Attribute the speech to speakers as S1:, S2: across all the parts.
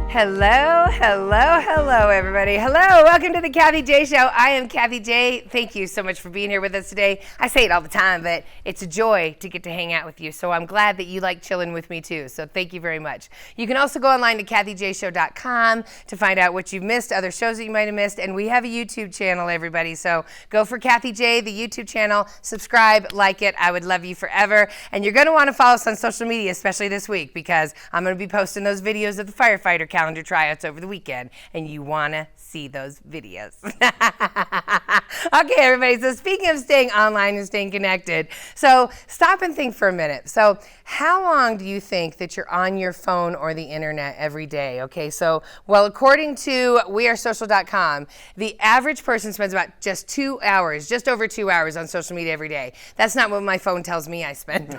S1: Hello, hello, hello, everybody. Hello, welcome to the Kathie J Show. I am Kathie J. Thank you so much for being here with us today. I say it all the time, but it's a joy to get to hang out with you. So I'm glad that you like chilling with me too. So thank you very much. You can also go online to KathieJShow.com to find out what you've missed, other shows that you might have missed. And we have a YouTube channel, everybody. So go for Kathie J, the YouTube channel, subscribe, like it. I would love you forever. And you're going to want to follow us on social media, especially this week, because I'm going to be posting those videos of the firefighter calendar tryouts over the weekend, and you want to see those videos. Okay, everybody, so speaking of staying online and staying connected, so stop and think for a minute. So how long do you think that you're on your phone or the internet every day? Okay, so, well, according to wearesocial.com, the average person spends about just 2 hours, just over 2 hours on social media every day. That's not what my phone tells me I spend.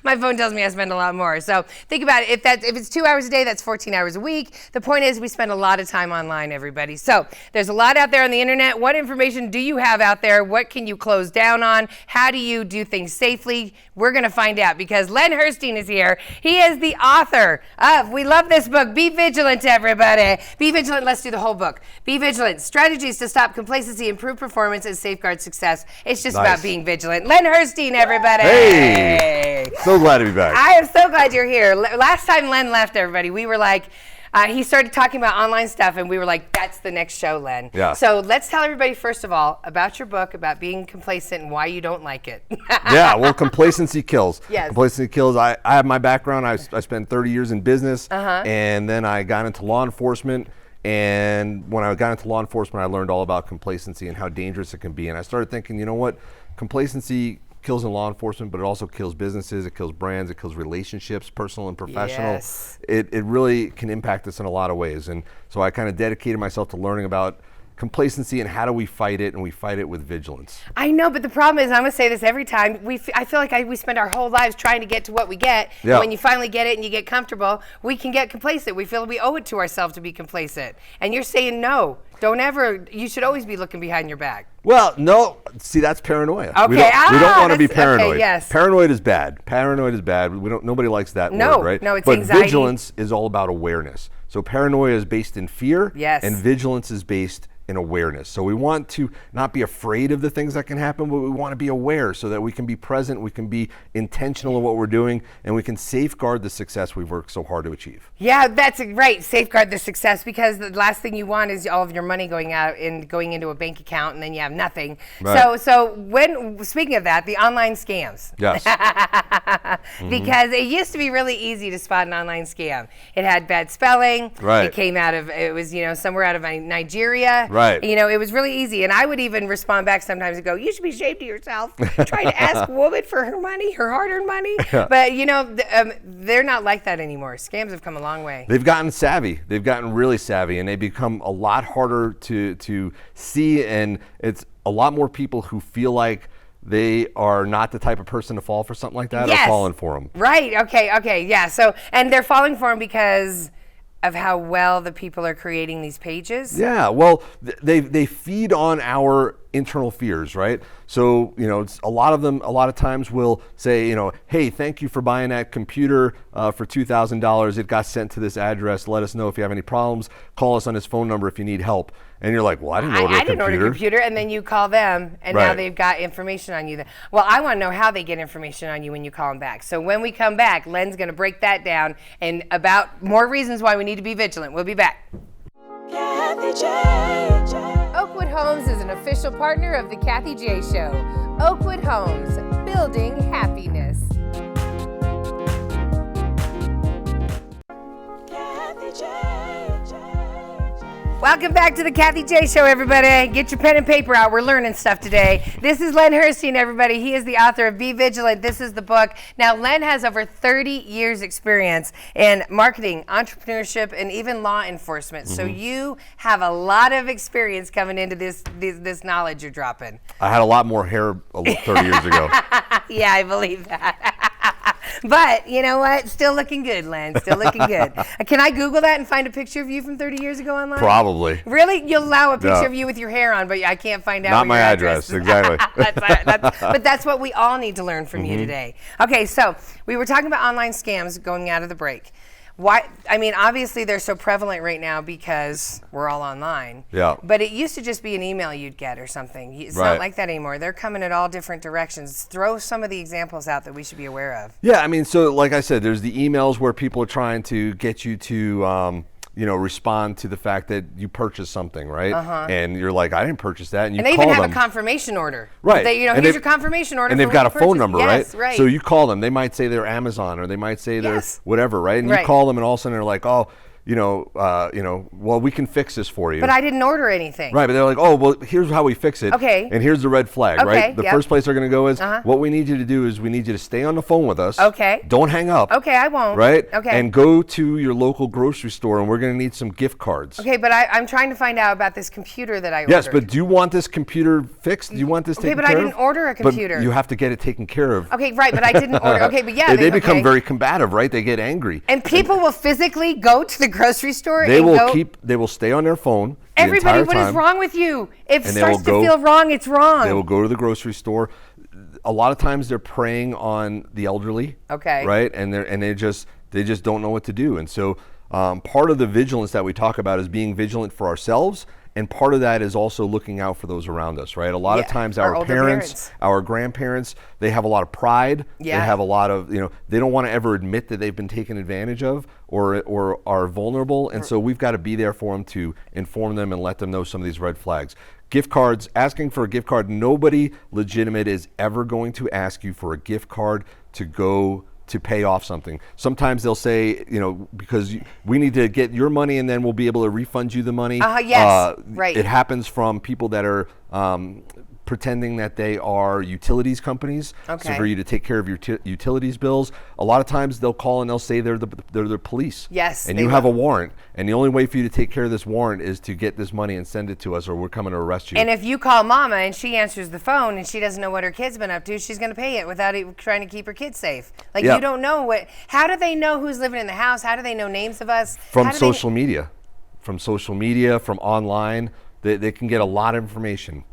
S1: My phone tells me I spend a lot more. So think about it. If it's 2 hours a day, that's 14 hours a week. The point is we spend a lot of time online, everybody. So there's a lot out there on the internet. What information do you have out there? What can you close down on? How do you do things safely? We're going to find out because Len Herstein is here. He is the author of, we love this book, Be Vigilant, everybody. Be Vigilant. Let's do the whole book. Be Vigilant. Strategies to stop complacency, improve performance, and safeguard success. It's just about being vigilant. Len Herstein, everybody.
S2: Hey. So glad to be back.
S1: I am so glad you're here. Last time Len left, everybody, we were like, he started talking about online stuff, and we were like, that's the next show, Len.
S2: Yeah.
S1: So let's tell everybody, first of all, about your book, about being complacent and why you don't like it.
S2: Yeah, well, complacency kills.
S1: Yes.
S2: Complacency kills. I have my background. I spent 30 years in business, and then I got into law enforcement. And when I got into law enforcement, I learned all about complacency and how dangerous it can be. And I started thinking, you know what? Complacency kills in law enforcement, but it also kills businesses, it kills brands, it kills relationships, personal and professional.
S1: Yes.
S2: It really can impact us in a lot of ways. And so I kind of dedicated myself to learning about complacency and how do we fight it, and we fight it with vigilance.
S1: I know, but the problem is, I'm going to say this every time, I feel like we spend our whole lives trying to get to what we get, and when you finally get it and you get comfortable, we can get complacent. We feel we owe it to ourselves to be complacent. And you're saying no, don't ever, you should always be looking behind your back.
S2: Well, no, see, that's paranoia.
S1: Okay.
S2: We don't want to be paranoid.
S1: Okay, yes.
S2: Paranoid is bad. Paranoid is bad. Nobody likes that word, right?
S1: No, it's
S2: but
S1: anxiety.
S2: Vigilance is all about awareness. So paranoia is based in fear, and vigilance is based in awareness. So we want to not be afraid of the things that can happen, but we want to be aware so that we can be present, we can be intentional in what we're doing, and we can safeguard the success we've worked so hard to achieve. Yeah,
S1: that's right. Safeguard the success, because the last thing you want is all of your money going out and going into a bank account and then you have nothing. Right. So when, speaking of that, the online scams.
S2: Yes.
S1: Because it used to be really easy to spot an online scam. It had bad spelling.
S2: Right.
S1: It came out of, it was, somewhere out of Nigeria.
S2: Right.
S1: It was really easy. And I would even respond back sometimes and go, you should be ashamed of yourself trying to ask a woman for her money, her hard-earned money. But, they're not like that anymore. Scams have come a long way.
S2: They've gotten savvy. They've gotten really savvy, and they become a lot harder to see. And it's a lot more people who feel like they are not the type of person to fall for something like that are falling for them.
S1: Right. Okay. Yeah. So, and they're falling for them because of how well the people are creating these pages?
S2: Yeah, well, they feed on our internal fears, right? So, it's a lot of times will say, hey, thank you for buying that computer for $2,000. It got sent to this address. Let us know if you have any problems. Call us on this phone number if you need help. And you're like, well, I didn't order a computer.
S1: And then you call them, and now they've got information on you. Well, I want to know how they get information on you when you call them back. So when we come back, Len's going to break that down and about more reasons why we need to be vigilant. We'll be back. Kathie J. Oakwood Homes is an official partner of the Kathie J Show. Oakwood Homes, building happiness. Kathie J. Welcome back to the Kathie J Show, everybody. Get your pen and paper out. We're learning stuff today. This is Len Herstein, everybody. He is the author of Be Vigilant. This is the book. Now, Len has over 30 years experience in marketing, entrepreneurship, and even law enforcement. Mm-hmm. So you have a lot of experience coming into this knowledge you're dropping.
S2: I had a lot more hair 30 years ago.
S1: Yeah, I believe that. But you know what? Still looking good, Len. Still looking good. Can I Google that and find a picture of you from 30 years ago online?
S2: Probably.
S1: Really? You'll allow a picture
S2: No.
S1: of you with your hair on, but I can't find out.
S2: Not
S1: what
S2: my
S1: your
S2: address,
S1: is.
S2: exactly.
S1: But that's what we all need to learn from you today. Okay, so we were talking about online scams going out of the break. Why? I mean, obviously they're so prevalent right now because we're all online.
S2: Yeah.
S1: But it used to just be an email you'd get or something. It's
S2: Right.
S1: not like that anymore. They're coming at all different directions. Throw some of the examples out that we should be aware of.
S2: Yeah, I mean, so like I said, there's the emails where people are trying to get you to, respond to the fact that you purchased something, right? And you're like, I didn't purchase that, and you
S1: And they
S2: call
S1: even have
S2: them.
S1: a confirmation order.
S2: Right.
S1: They,
S2: And
S1: here's
S2: they've-
S1: your confirmation order.
S2: And
S1: for
S2: they've got a
S1: what you
S2: phone
S1: purchased.
S2: number,
S1: Yes,
S2: right?
S1: right.
S2: So you call them. They might say they're Amazon, or they might say they're
S1: Yes.
S2: whatever, right? And you
S1: Right.
S2: call them, and all of a sudden they're like, oh, well, we can fix this for you.
S1: But I didn't order anything.
S2: Right, but they're like, oh, well, here's how we fix it.
S1: Okay.
S2: And here's the red flag,
S1: Okay,
S2: right? The
S1: yep.
S2: first place they're going to go is, what we need you to do is we need you to stay on the phone with us.
S1: Okay.
S2: Don't hang up.
S1: Okay, I won't.
S2: Right?
S1: Okay.
S2: And go to your local grocery store, and we're going to need some gift cards.
S1: Okay, but I'm trying to find out about this computer that I ordered.
S2: Yes, but do you want this computer fixed? Do you want this
S1: Okay,
S2: taken
S1: but I
S2: care
S1: didn't
S2: of?
S1: order a computer.
S2: But you have to get it taken care of.
S1: Okay, right, but I didn't order. Okay, but yeah.
S2: They become
S1: okay.
S2: very combative, right? They get angry.
S1: And people will physically go to the grocery store
S2: They
S1: and
S2: will
S1: go.
S2: they will stay on their phone the
S1: Everybody,
S2: entire
S1: what
S2: time.
S1: is wrong with you? If it
S2: And they
S1: starts
S2: will
S1: to
S2: go-
S1: feel wrong, it's wrong.
S2: They will go to the grocery store. A lot of times they're preying on the elderly.
S1: Okay.
S2: Right, and they just don't know what to do. And so part of the vigilance that we talk about is being vigilant for ourselves. And part of that is also looking out for those around us, right? A lot of
S1: Yeah,
S2: times
S1: our
S2: our
S1: older
S2: parents,
S1: parents.
S2: our grandparents, they have a lot of pride.
S1: Yeah.
S2: They have a lot of, they don't want to ever admit that they've been taken advantage of or are vulnerable. And so we've got to be there for them to inform them and let them know some of these red flags. Gift cards, asking for a gift card, nobody legitimate is ever going to ask you for a gift card to go to pay off something. Sometimes they'll say, because we need to get your money and then we'll be able to refund you the money.
S1: Yes, right.
S2: It happens from people that are pretending that they are utilities companies.
S1: Okay.
S2: So for you to take care of your utilities bills, a lot of times they'll call and they'll say they're the police.
S1: Yes,
S2: And
S1: they
S2: you have
S1: will.
S2: a warrant. And the only way for you to take care of this warrant is to get this money and send it to us, or we're coming to arrest you.
S1: And if you call mama and she answers the phone and she doesn't know what her kid's been up to, she's going to pay it without trying to keep her kids safe. Like,
S2: Yeah.
S1: you don't know how do they know who's living in the house? How do they know names of us?
S2: From
S1: How do
S2: social media, from online. They can get a lot of information.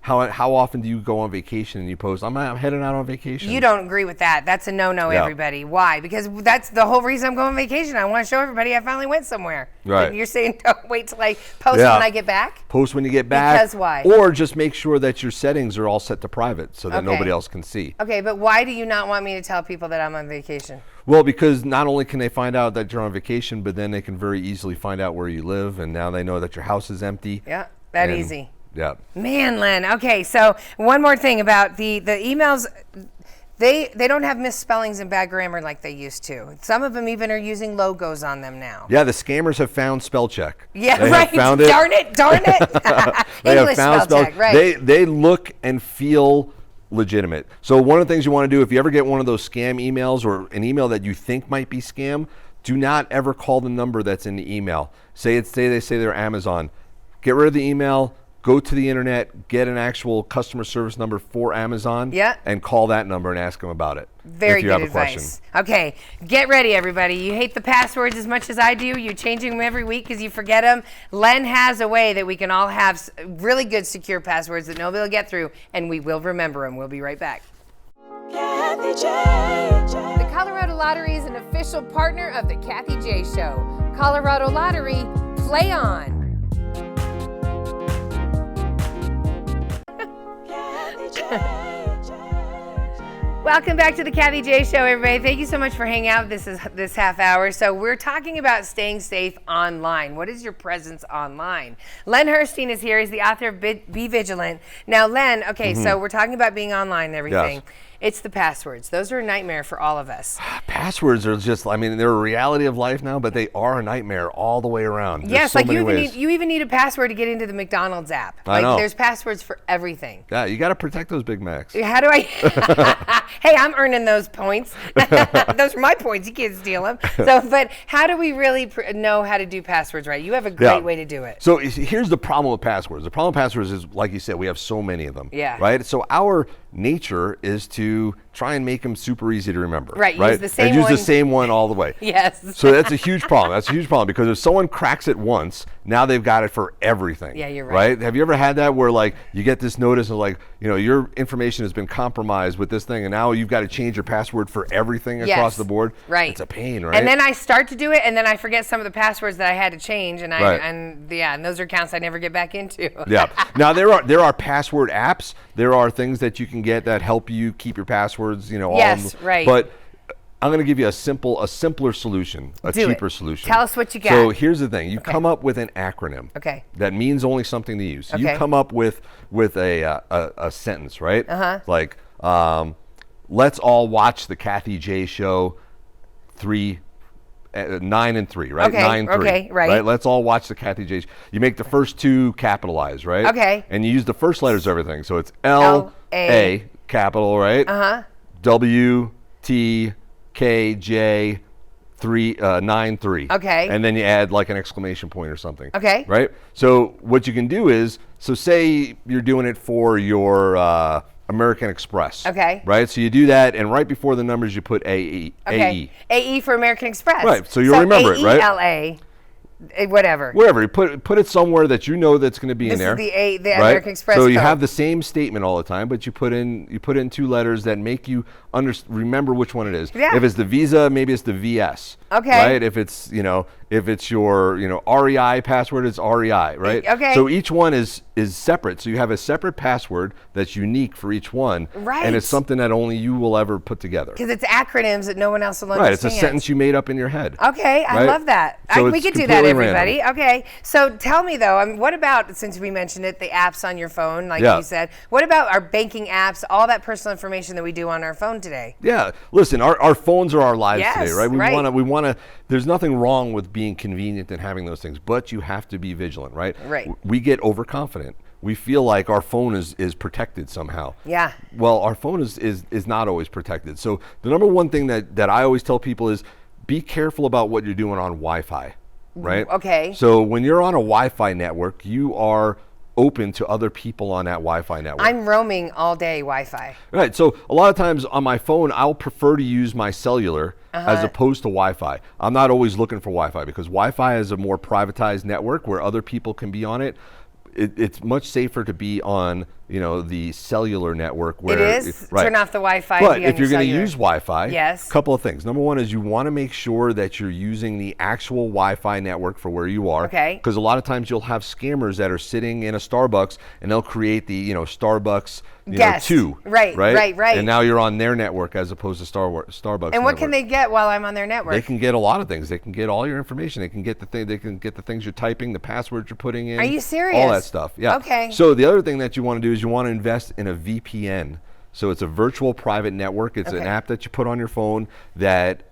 S2: How often do you go on vacation and you post, I'm heading out on vacation?
S1: You don't agree with that. That's a no-no,
S2: Yeah.
S1: everybody. Why? Because that's the whole reason I'm going on vacation. I want to show everybody I finally went somewhere.
S2: Right.
S1: And you're saying don't wait till I post
S2: Yeah.
S1: when I get back?
S2: Post when you get back.
S1: Because why?
S2: Or just make sure that your settings are all set to private so that
S1: Okay.
S2: nobody else can see.
S1: Okay, but why do you not want me to tell people that I'm on vacation?
S2: Well, because not only can they find out that you're on vacation, but then they can very easily find out where you live, and now they know that your house is empty.
S1: Yeah, that
S2: And-
S1: easy.
S2: Yeah.
S1: Man, Len. Okay, so one more thing about the emails. They don't have misspellings and bad grammar like they used to. Some of them even are using logos on them now.
S2: Yeah, the scammers have found spell check.
S1: Yeah,
S2: They have
S1: right.
S2: found it.
S1: Darn it.
S2: They have
S1: English
S2: found
S1: spell check, right.
S2: They look and feel legitimate. So one of the things you want to do, if you ever get one of those scam emails or an email that you think might be scam, do not ever call the number that's in the email. Say they say they're Amazon. Get rid of the email. Go to the internet, get an actual customer service number for Amazon,
S1: Yeah.
S2: and call that number and ask them about it.
S1: Very
S2: if you
S1: good
S2: have a question.
S1: advice. Okay, get ready, everybody. You hate the passwords as much as I do. You're changing them every week because you forget them. Len has a way that we can all have really good secure passwords that nobody will get through, and we will remember them. We'll be right back.
S3: Kathie J.
S1: The Colorado Lottery is an official partner of the Kathie J Show. Colorado Lottery, play on. Welcome back to the Kathie J Show, everybody. Thank you so much for hanging out this half hour. So we're talking about staying safe online. What is your presence online? Len Herstein is here. He's the author of Be Vigilant. Now, Len, okay, so we're talking about being online and everything.
S2: Yes.
S1: It's the passwords. Those are a nightmare for all of us.
S2: Passwords are just, they're a reality of life now, but they are a nightmare all the way around. There's
S1: Yes,
S2: so
S1: like
S2: many
S1: you
S2: ways.
S1: even need a password to get into the McDonald's app.
S2: I know.
S1: There's passwords for everything.
S2: Yeah, you got to protect those Big Macs.
S1: How do I? Hey, I'm earning those points. Those are my points. You can't steal them. So, but how do we really know how to do passwords right? You have a great way to do it.
S2: So here's the problem with passwords. The problem with passwords is, like you said, we have so many of them.
S1: Yeah.
S2: Right? So our nature is to try and make them super easy to remember.
S1: Right, use the same
S2: and use
S1: one.
S2: the same one all the way.
S1: Yes.
S2: So that's a huge problem. That's a huge problem because if someone cracks it once, now they've got it for everything.
S1: Yeah, you're right.
S2: Have you ever had that where like you get this notice of like, your information has been compromised with this thing and now you've got to change your password for everything across the board?
S1: Right.
S2: It's a pain, right?
S1: And then I start to do it and then I forget some of the passwords that I had to change and
S2: Right.
S1: and those are accounts I never get back into.
S2: Yeah. Now there are password apps. There are things that you can get that help you keep your passwords,
S1: Yes, right.
S2: But I'm going to give you a simpler solution, cheaper solution.
S1: Tell us what you got.
S2: So here's the thing. You come up with an acronym.
S1: Okay.
S2: That means only something to you. So you
S1: Okay.
S2: come up with a sentence, right?
S1: Uh-huh.
S2: Like, let's all watch the Kathie J Show 9 and 3, right?
S1: Okay,
S2: 9-3.
S1: okay, right.
S2: Let's all watch the Kathie J Show. You make the first two capitalized, right?
S1: Okay.
S2: And you use the first letters of everything. So it's L-A, capital, right?
S1: Uh-huh.
S2: W-T-K-J 9-3.
S1: Okay.
S2: And then you add like an exclamation point or something.
S1: Okay.
S2: Right? So what you can do is, say you're doing it for your American Express.
S1: Okay.
S2: Right? So you do that, and right before the numbers you put AE.
S1: Okay. AE for American Express.
S2: Right, so you'll remember it, right?
S1: AELA, whatever.
S2: Whatever, you put it somewhere that you know that's going to be in there.
S1: This is the
S2: right?
S1: American Express
S2: So you
S1: code.
S2: have the same statement all the time, but you put in two letters that make you remember which one it is.
S1: Yeah.
S2: If it's the Visa, maybe it's the VS.
S1: Okay.
S2: Right? If it's your REI password, it's REI, right?
S1: Okay.
S2: So each one is separate. So you have a separate password that's unique for each one.
S1: Right.
S2: And it's something that only you will ever put together.
S1: Because it's acronyms that no one else will
S2: Right.
S1: understand.
S2: It's a sentence you made up in your head.
S1: Okay, I
S2: Right?
S1: love that.
S2: So
S1: We
S2: it's
S1: could do that,
S2: completely
S1: everybody.
S2: random.
S1: Okay, so tell me though, what about, since we mentioned it, the apps on your phone, like
S2: Yeah.
S1: you said, what about our banking apps, all that personal information that we do on our phone today?
S2: Yeah, listen, our phones are our lives
S1: Yes,
S2: today, right?
S1: right.
S2: We want to. There's nothing wrong with being convenient and having those things, but you have to be vigilant, right?
S1: Right.
S2: We get overconfident. We feel like our phone is protected somehow.
S1: Yeah.
S2: Well, our phone is not always protected. So the number one thing that I always tell people is be careful about what you're doing on Wi-Fi, right?
S1: Okay.
S2: So when you're on a Wi-Fi network, you are open to other people on that Wi-Fi network.
S1: I'm roaming all day Wi-Fi.
S2: Right. So a lot of times on my phone, I'll prefer to use my cellular as opposed to Wi-Fi. I'm not always looking for Wi-Fi because Wi-Fi is a more privatized network where other people can be on it. It's much safer to be on, the cellular network where
S1: It is?
S2: right.
S1: Turn off the Wi-Fi.
S2: But
S1: be on
S2: if you're
S1: your
S2: going to
S1: cellular.
S2: use Wi-Fi,
S1: Yes.
S2: a couple of things. Number one is you want to make sure that you're using the actual Wi-Fi network for where you are.
S1: Okay.
S2: Because a lot of times you'll have scammers that are sitting in a Starbucks and they'll create the Starbucks
S1: Yes.
S2: 2.
S1: Right.
S2: And now you're on their network as opposed to Starbucks.
S1: And what can
S2: network.
S1: they get while I'm on their network?
S2: They can get a lot of things. They can get all your information. They can get the things you're typing, the passwords you're putting in.
S1: Are you serious?
S2: All that stuff. Yeah.
S1: Okay.
S2: So the other thing that you want to do is you want to invest in a VPN. So it's a virtual private network. It's an
S1: Okay.
S2: app that you put on your phone that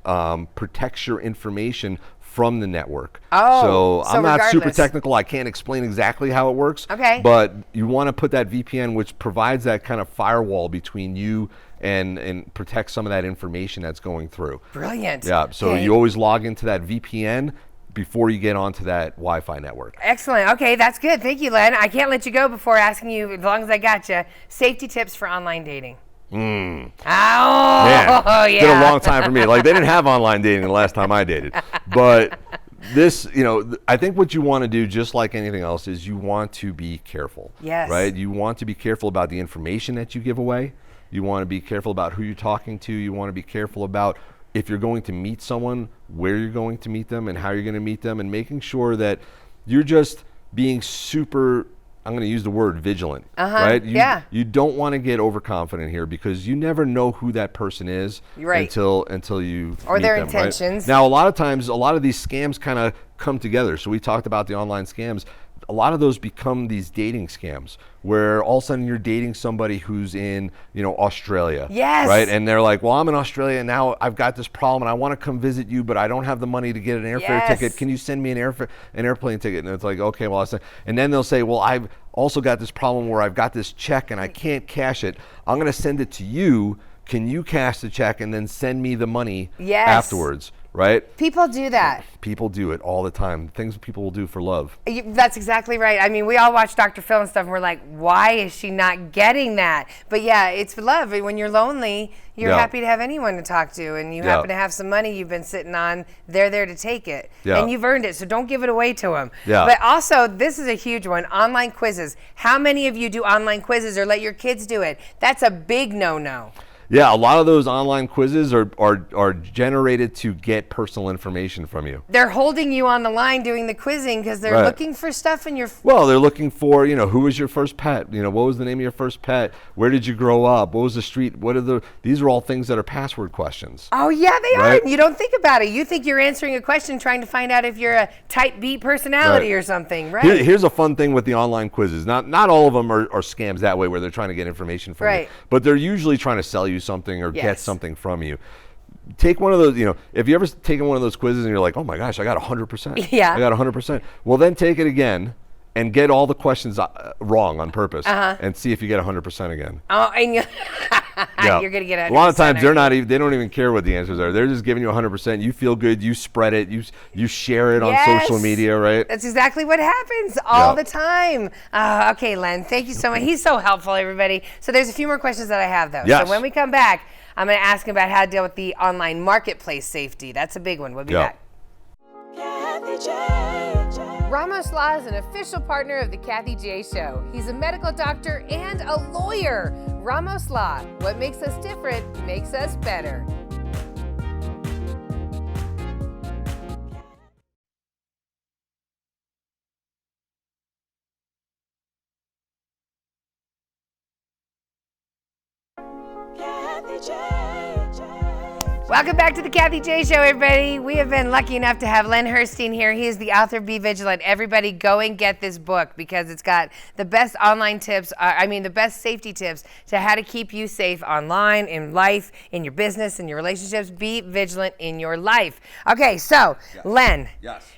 S2: protects your information from the network.
S1: Oh,
S2: so I'm not super
S1: regardless.
S2: technical. I can't explain exactly how it works.
S1: Okay.
S2: But you want to put that VPN, which provides that kind of firewall between you and protects some of that information that's going through.
S1: Brilliant.
S2: Yeah, so
S1: Okay.
S2: you always log into that VPN before you get onto that Wi-Fi network.
S1: Excellent. Okay, that's good. Thank you, Len. I can't let you go before asking you, as long as I got you, safety tips for online dating. Oh,
S2: Man,
S1: yeah.
S2: it's been a long time for me. Like, they didn't have online dating the last time I dated. But this, I think what you want to do, just like anything else, is you want to be careful.
S1: Yes.
S2: Right? You want to be careful about the information that you give away. You want to be careful about who you're talking to. You want to be careful about if you're going to meet someone, where you're going to meet them and how you're going to meet them, and making sure that you're just being super, I'm going to use the word vigilant, right?
S1: Yeah.
S2: You don't want to get overconfident here because you never know who that person is
S1: Right.
S2: until you
S1: Or
S2: meet
S1: their
S2: them, right?
S1: intentions.
S2: Now, a lot of times, a lot of these scams kind of come together. So we talked about the online scams. A lot of those become these dating scams where all of a sudden you're dating somebody who's in, Australia.
S1: Yes.
S2: Right? And they're like, well, I'm in Australia and now I've got this problem and I want to come visit you, but I don't have the money to get an airfare
S1: Yes.
S2: ticket. Can you send me an airplane ticket? And it's like, okay, well, and then they'll say, well, I've also got this problem where I've got this check and I can't cash it. I'm going to send it to you. Can you cash the check and then send me the money
S1: Yes.
S2: afterwards? right?
S1: People do that.
S2: People do it all the time. Things people will do for love.
S1: That's exactly right. I mean, we all watch Dr. Phil and stuff, and we're like, why is she not getting that? But yeah, it's for love. When you're lonely, you're happy to have anyone to talk to, and you happen to have some money you've been sitting on, they're there to take it. And you've earned it, so don't give it away to them. But also, this is a huge one, online quizzes. How many of you do online quizzes or let your kids do it? That's a big no-no.
S2: Yeah, a lot of those online quizzes are generated to get personal information from you.
S1: They're holding you on the line doing the quizzing because they're looking for stuff in your...
S2: Well, they're looking for, who was your first pet? What was the name of your first pet? Where did you grow up? What was the street? These are all things that are password questions.
S1: Oh, yeah, they are. You don't think about it. You think you're answering a question trying to find out if you're a type B personality or something, right?
S2: Here's a fun thing with the online quizzes. Not all of them are scams that way where they're trying to get information from you. But they're usually trying to sell you something or get something from you. Take one of those, if you ever taken one of those quizzes and you're like, oh my gosh, I got 100%. I got 100%. Well, then take it again and get all the questions wrong on purpose and see if you get 100% again.
S1: Oh, and you're going to get 100%.
S2: A lot of times they don't even care what the answers are. They're just giving you 100%. You feel good, you spread it, you share it on social media, right?
S1: That's exactly what happens all the time. Okay, Len, thank you so much. He's so helpful, everybody. So there's a few more questions that I have, though. So when we come back, I'm going to ask him about how to deal with the online marketplace safety. That's a big one. We'll be back.
S3: Kathie J.
S1: Ramos Law is an official partner of the Kathie J Show. He's a medical doctor and a lawyer. Ramos Law, what makes us different makes us better.
S3: Kathie J.
S1: Welcome back to the Kathie J Show, everybody. We have been lucky enough to have Len Herstein here. He is the author of Be Vigilant. Everybody go and get this book because it's got the best online tips, the best safety tips to how to keep you safe online, in life, in your business, in your relationships. Be vigilant in your life. Okay, so Len,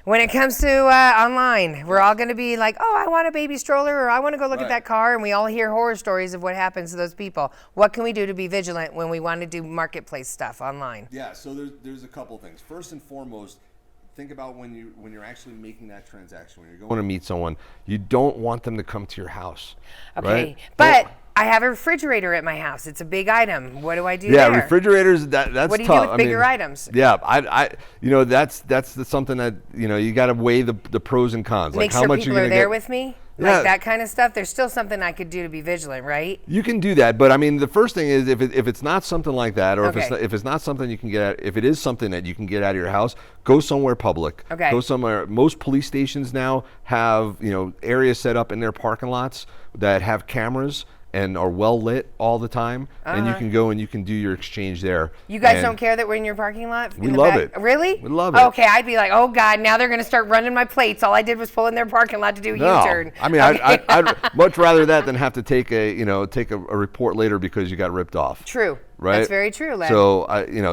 S1: when it comes to online, we're all going to be like, oh, I want a baby stroller or I want to go look at that car, and we all hear horror stories of what happens to those people. What can we do to be vigilant when we want to do marketplace stuff online?
S2: Yeah, so there's a couple things. First and foremost, think about when you're actually making that transaction, when you're going to meet someone, you don't want them to come to your house.
S1: Okay,
S2: right?
S1: but I have a refrigerator at my house. It's a big item. What do I do
S2: there?
S1: Yeah,
S2: refrigerators, that's tough.
S1: What do you do with bigger items?
S2: Yeah, that's something that, you got to weigh the pros and cons.
S1: Make
S2: how
S1: sure
S2: much
S1: people
S2: you're
S1: are there with me?
S2: Yeah.
S1: Like that kind of stuff. There's still something I could do to be vigilant, right?
S2: You can do that, but the first thing is if it's not something like that, or if it's not something you can get at, if it is something that you can get out of your house, go somewhere public.
S1: Okay.
S2: Go somewhere. Most police stations now have areas set up in their parking lots that have cameras and are well lit all the time, and you can go and you can do your exchange there.
S1: You guys don't care that we're in your parking lot?
S2: We love it.
S1: Really?
S2: We love it.
S1: Okay, I'd be like, oh God, now they're going to start running my plates. All I did was pull in their parking lot to do a U-turn.
S2: I'd much rather that than have to take a report later because you got ripped off.
S1: True.
S2: Right?
S1: That's very true, Len.
S2: So,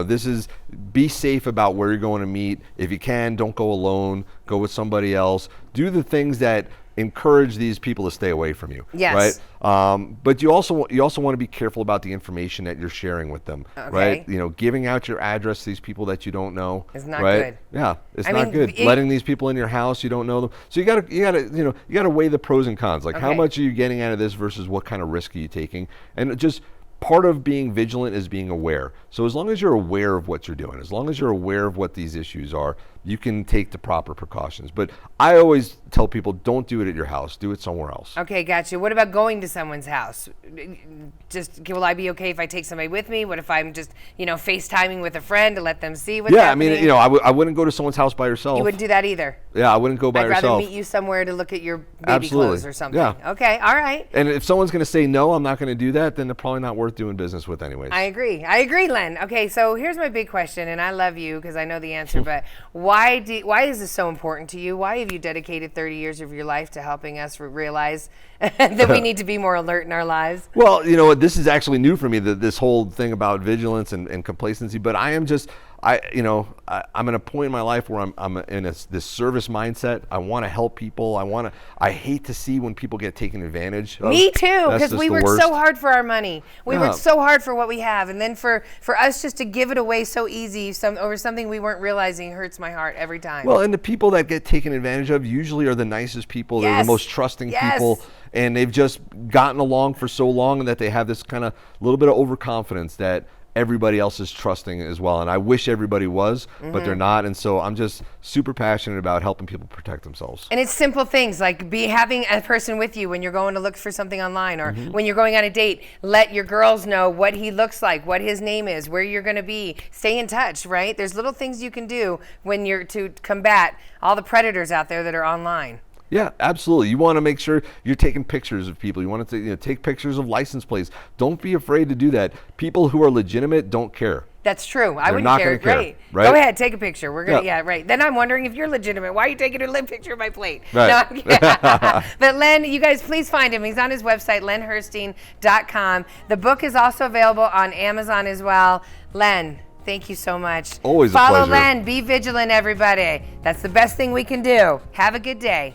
S2: this is, be safe about where you're going to meet. If you can, don't go alone. Go with somebody else. Do the things that encourage these people to stay away from you.
S1: Yes.
S2: Right? But you also want to be careful about the information that you're sharing with them.
S1: Okay.
S2: Right? Giving out your address to these people that you don't know.
S1: It's not
S2: right?
S1: good.
S2: Yeah, it's not good. Letting these people in your house, you don't know them. So you gotta weigh the pros and cons. Like how much are you getting out of this versus what kind of risk are you taking? And just part of being vigilant is being aware. So as long as you're aware of what you're doing, as long as you're aware of what these issues are, you can take the proper precautions. But I always tell people, don't do it at your house. Do it somewhere else.
S1: Okay, gotcha. What about going to someone's house? Will I be okay if I take somebody with me? What if I'm just, FaceTiming with a friend to let them see what's happening?
S2: I wouldn't go to someone's house by yourself.
S1: You wouldn't do that either?
S2: Yeah, I wouldn't go by yourself.
S1: I'd rather meet you somewhere to look at your baby clothes or something.
S2: Yeah.
S1: Okay, all right.
S2: And if someone's going to say, no, I'm not going to do that, then they're probably not worth doing business with anyways.
S1: I agree, Len. Okay, so here's my big question, and I love you because I know the answer, but why is this so important to you? Why have you dedicated 30 years of your life to helping us realize that we need to be more alert in our lives?
S2: Well, this is actually new for me, this whole thing about vigilance and complacency, but I am just, I'm in a point in my life where I'm in this service mindset. I want to help people. I hate to see when people get taken advantage of.
S1: Me too,
S2: That's
S1: because
S2: just
S1: we
S2: the
S1: worked
S2: worst.
S1: so hard for our money. We
S2: Yeah.
S1: worked so hard for what we have, and then for us just to give it away so easy over something we weren't realizing hurts my heart every time.
S2: Well, and the people that get taken advantage of usually are the nicest people. They're
S1: Yes.
S2: the most trusting
S1: Yes.
S2: people, and they've just gotten along for so long, and that they have this kind of little bit of overconfidence that everybody else is trusting as well. And I wish everybody was, but they're not. And so I'm just super passionate about helping people protect themselves.
S1: And it's simple things like having a person with you when you're going to look for something online, or when you're going on a date. Let your girls know what he looks like, what his name is, where you're going to be. Stay in touch, right? There's little things you can do when you're to combat all the predators out there that are online.
S2: Yeah, absolutely. You want to make sure you're taking pictures of people. You want to take pictures of license plates. Don't be afraid to do that. People who are legitimate don't care.
S1: That's true. I
S2: They're
S1: wouldn't
S2: not
S1: care.
S2: gonna care,
S1: Great.
S2: right?
S1: Go ahead, take a picture. We're gonna.
S2: Yeah.
S1: Yeah, right. Then I'm wondering if you're legitimate. Why are you taking a picture of my plate?
S2: Right.
S1: No, I'm kidding. But Len, you guys please find him. He's on his website, lenherstein.com. The book is also available on Amazon as well. Len, thank you so much.
S2: Always a
S1: Follow
S2: pleasure.
S1: Len. Be vigilant, everybody. That's the best thing we can do. Have a good day.